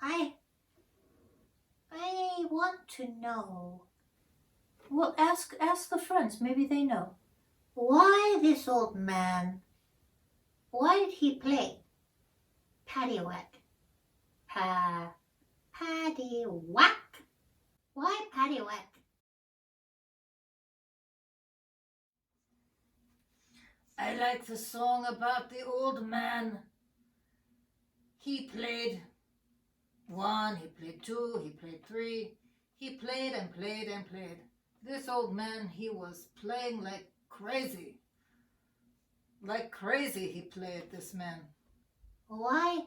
I want to know. Well, ask the friends. Maybe they know. Why this old man? Why did he play paddywhack? Paddywhack. Why paddywhack? I like the song about the old man. He played 1, he played 2, he played 3. He played and played and played. This old man, he was playing like crazy. Like crazy he played, this man. Why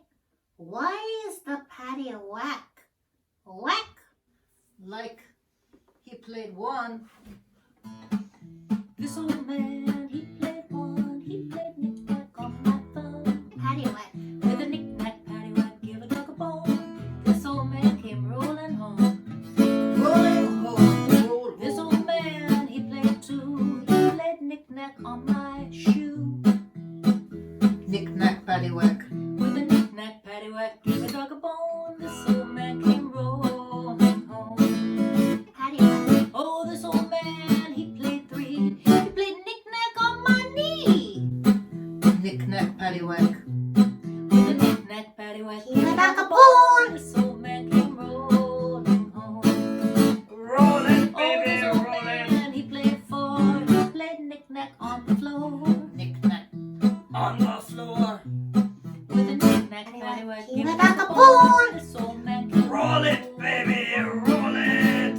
is the paddywhack? Whack? Like he played 1. This old man, he played 1. He played knick-knack on my phone. Paddywhack. With a knick-knack, paddywhack, give a dog a bone. This old man came rolling home. Rolling home. This old man, he played 2. He played knick-knack on my shoe. Knick-knack, paddywhack. With a knick-knack, paddywhack, give a dog a bone. This old man came rolling home. Paddywhack. Oh, this old man, he played 3. He played knick-knack on my knee. Knick-knack, paddywhack. With a knick-knack, paddywhack, give a dog a bone. This old man came rolling home. Rolling, baby, oh, rolling. Man, he played 4. He played knick-knack on the floor. Knick-knack on the floor. With a knick-knack, paddywhack, give a dog a bone. This old man came roll it, baby, roll it.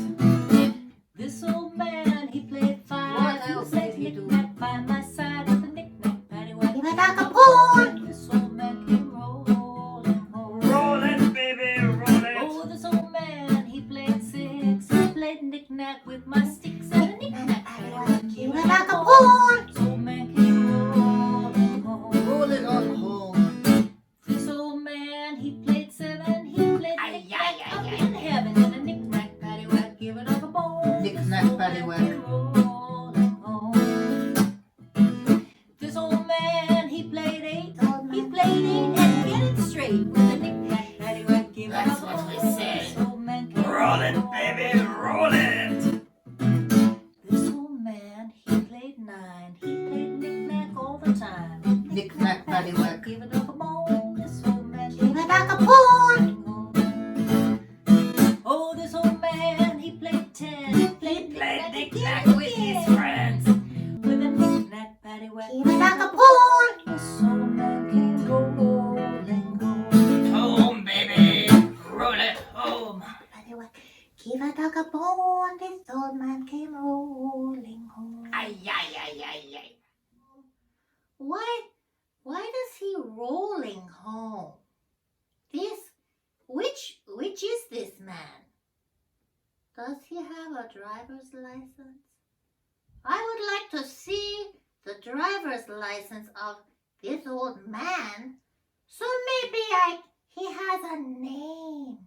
This old man, he played 5. What else did he do? Knick-knack by my side with a knick-knack, paddywhack, give a dog a bone. This old man came rolling home. Rolling, baby, roll it. Oh, this old man, he played 6. He played knick-knack with my sticks and a knick-knack, paddywhack, give a dog a bone. This old man came rolling home. Rolling on home. This old man, he played 7. He played knick-knack up in heaven and a knick-knack, paddywhack, give a dog a bone. Knick-knack, paddywhack. This old man, he played 8. He played 8 and get it straight with a knick-knack, paddywhack, give a dog a bone. That's what we say. This old man came roll it, baby, roll it. This old man, he played 9. He played knick-knack all the time. Knick-knack, paddywhack, give a dog a bone. This old man, give a dog a bone. Oh, this old man, he played 10. He played knick-knack with his friends. With a knick-knack, paddywhack, give a dog a bone. This old man came rolling home. Home, baby, roll it home. Paddywhack, give a dog a bone. This old man came rolling home. Ay. Why does he rolling home? Which is this man? Does he have a driver's license? I would like to see the driver's license of this old man. So maybe he has a name.